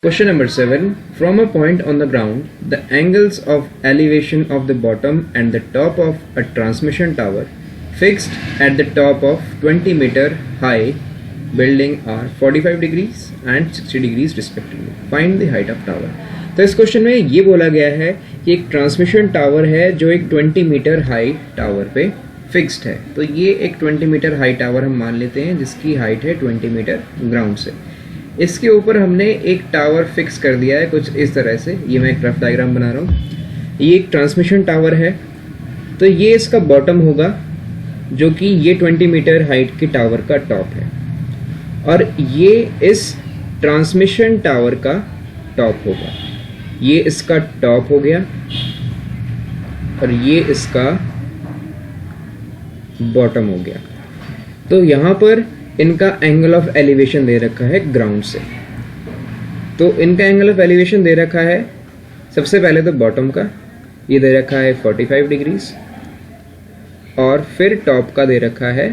Question number 7. From a point on the ground, the angles of elevation of the bottom and the top of a transmission tower fixed at the top of 20-meter high building are 45 degrees and 60 degrees respectively. Find the height of tower. तो इस question में ये बोला गया है कि एक transmission tower है जो एक 20 मीटर हाई टावर पे फिक्स्ड है. तो ये एक 20 मीटर हाई टावर हम मान लेते हैं जिसकी हाइट है 20 मीटर ग्राउंड से. इसके ऊपर हमने एक टावर फिक्स कर दिया है कुछ इस तरह से. ये मैं एक रफ डायग्राम बना रहा हूँ. ये एक ट्रांसमिशन टावर है. तो ये इसका बॉटम होगा जो कि ये 20 मीटर हाइट के टावर का टॉप है और ये इस ट्रांसमिशन टावर का टॉप होगा. ये इसका टॉप हो गया और ये इसका बॉटम हो गया. तो यहाँ पर इनका एंगल ऑफ एलिवेशन दे रखा है ग्राउंड से. तो इनका एंगल ऑफ एलिवेशन दे रखा है सबसे पहले तो बॉटम का ये दे रखा है 45 डिग्रीज और फिर टॉप का दे रखा है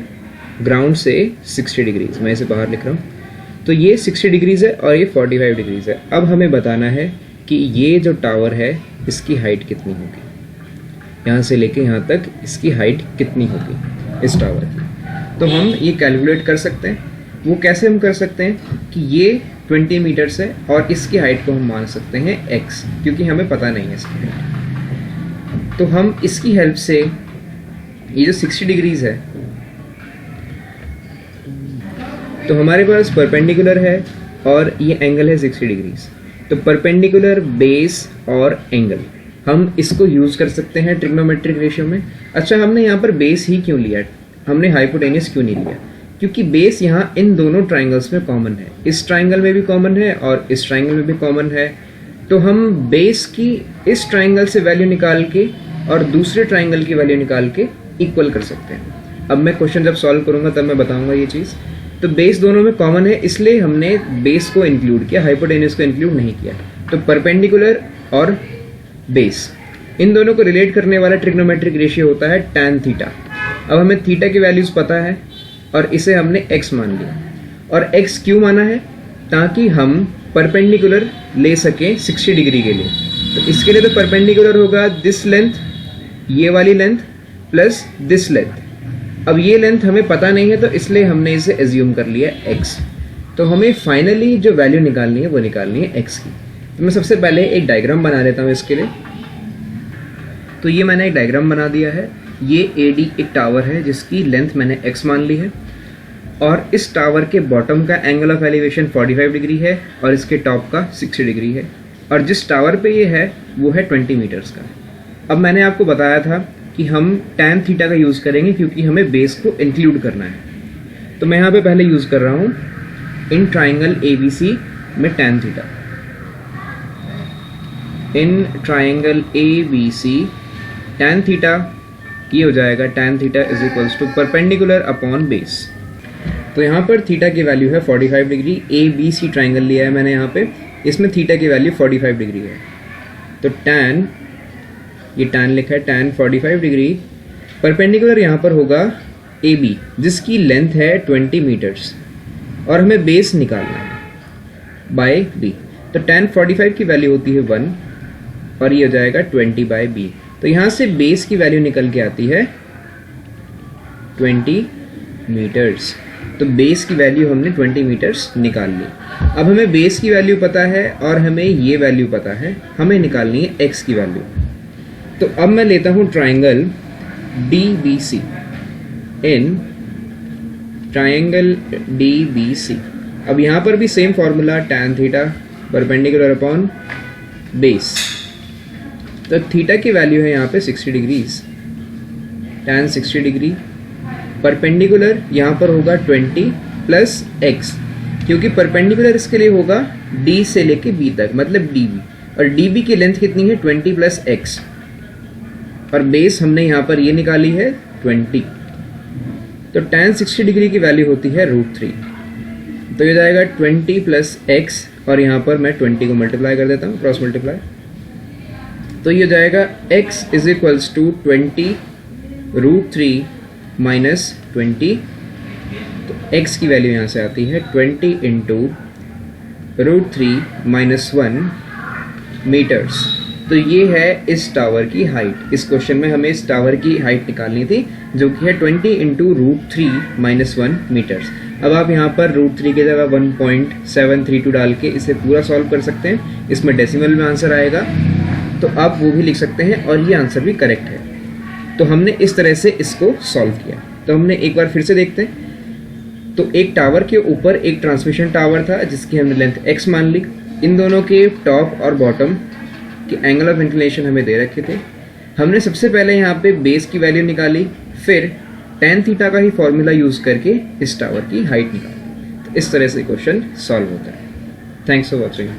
ग्राउंड से 60 डिग्रीज. मैं इसे बाहर लिख रहा हूँ. तो ये 60 डिग्रीज है और ये 45 डिग्रीज है. अब हमें बताना है कि ये जो टावर है इसकी हाइट कितनी होगी. यहाँ से लेके यहाँ तक इसकी हाइट कितनी होगी इस टावर की. तो हम ये कैलकुलेट कर सकते हैं. वो कैसे हम कर सकते हैं कि ये 20 मीटर्स है और इसकी हाइट को हम मान सकते हैं x, क्योंकि हमें पता नहीं है इसकी हाइट. तो हम इसकी हेल्प से ये जो 60 डिग्रीज है तो हमारे पास परपेंडिकुलर है और ये एंगल है 60 डिग्रीज. तो परपेंडिकुलर बेस और एंगल हम इसको यूज कर सकते हैं ट्रिग्नोमेट्रिक रेशियो में. अच्छा, हमने यहाँ पर बेस ही क्यों लिया, हमने हाइपोटेन्यूस क्यों नहीं लिया? क्योंकि बेस यहाँ इन दोनों ट्राइंगल्स में कॉमन है. इस ट्राइंगल में भी कॉमन है और इस ट्राइंगल में भी कॉमन है. तो हम बेस की इस ट्राइंगल से वैल्यू निकाल के और दूसरे ट्राइंगल की वैल्यू निकाल के इक्वल कर सकते हैं. अब मैं क्वेश्चन जब सॉल्व करूंगा तब मैं बताऊंगा ये चीज़. तो बेस दोनों में कॉमन है इसलिए हमने बेस को इंक्लूड किया, हाइपोटेन्यूस को इंक्लूड नहीं किया. तो परपेंडिकुलर और बेस इन दोनों को रिलेट करने वाला ट्रिग्नोमेट्रिक रेशियो होता है tan थीटा. अब हमें थीटा की वैल्यूज पता है और इसे हमने x मान लिया. और x क्यों माना है? ताकि हम परपेंडिकुलर ले सकें 60 डिग्री के लिए. तो इसके लिए तो परपेंडिकुलर होगा दिस लेंथ, ये वाली लेंथ प्लस दिस लेंथ. अब ये लेंथ हमें पता नहीं है तो इसलिए हमने इसे एज्यूम कर लिया x. तो हमें फाइनली जो वैल्यू निकालनी है वो निकालनी है x की. तो मैं सबसे पहले एक डायग्राम बना लेता हूँ इसके लिए. तो ये मैंने एक डायग्राम बना दिया है. ये AD एक टावर है जिसकी लेंथ मैंने x मान ली है और इस टावर के बॉटम का एंगल ऑफ एलिवेशन 45 डिग्री है और इसके टॉप का 60 डिग्री है और जिस टावर पे ये है वो है 20 मीटर्स का. अब मैंने आपको बताया था कि हम tan थीटा का यूज़ करेंगे क्योंकि हमें बेस को इंक्लूड करना है. तो मैं यहाँ पे पहले यूज़ कर रहा हूँ इन ट्राइंगल ABC में tan theta. In triangle ABC tan theta ये हो जाएगा tan theta is equals to perpendicular upon base. तो यहाँ पर थीटा की वैल्यू है 45 डिग्री. ABC ट्राइंगल लिया है मैंने यहाँ पे, इसमें थीटा की वैल्यू 45 डिग्री है. तो tan, ये tan लिखा है tan 45 डिग्री. परपेंडिकुलर यहाँ पर होगा AB जिसकी लेंथ है 20 मीटर्स और हमें बेस निकालना है बाय B. तो tan 45 की वैल्यू होती है 1 और ये हो जाएगा 20 बाय B. तो यहाँ से बेस की वैल्यू निकल के आती है 20 मीटर्स. तो बेस की वैल्यू हमने 20 मीटर्स निकाल ली. अब हमें बेस की वैल्यू पता है और हमें ये वैल्यू पता है, हमें निकालनी है x की वैल्यू. तो अब मैं लेता हूँ triangle DBC. In triangle DBC अब यहाँ पर भी same formula tan theta perpendicular upon base. तो थीटा की वैल्यू है यहाँ पे 60 डिग्रीज. tan 60 डिग्री परपेंडिकुलर यहाँ पर होगा 20 प्लस x, क्योंकि परपेंडिकुलर इसके लिए होगा D से लेके B तक मतलब DB और DB की लेंथ कितनी है 20 प्लस x और बेस हमने यहाँ पर ये निकाली है 20. तो tan 60 डिग्री की वैल्यू होती है √3. तो ये जाएगा 20 प्लस x और यहाँ पर मैं 20 को मल्टीप्लाई कर देता हूँ, क्रॉस मल्टीप्लाई. तो ये जाएगा x is equals to 20 √3 minus 20. तो x की वैल्यू यहाँ से आती है 20 इंटू √3 - 1 मीटर्स। तो ये है इस टावर की हाइट। इस क्वेश्चन में हमें इस टावर की हाइट निकालनी थी जो कि है 20 × √3 - 1 मीटर्स। अब आप यहाँ पर √3 की जगह 1.732 डाल के इसे पूरा सॉल्व कर सकते हैं। इसमें डेसिमल में आंसर आएगा, तो आप वो भी लिख सकते हैं और ये आंसर भी करेक्ट है। तो हमने इस तरह से इसको सॉल्व किया। तो हमने एक बार फिर से देखते हैं। तो एक टावर के ऊपर एक ट्रांसमिशन टावर था जिसकी हमने लेंथ x मान ली। इन दोनों के टॉप और बॉटम के एंगल ऑफ इंक्लिनेशन हमें दे रखे थे। हमने सबसे पहले यहाँ पे बेस की वैल्यू निकाली, फिर tan थीटा का ही फॉर्मूला यूज़ करके इस टावर की हाइट निकाली। तो इस तरह से क्वेश्चन सॉल्व होता है। Thanks for watching.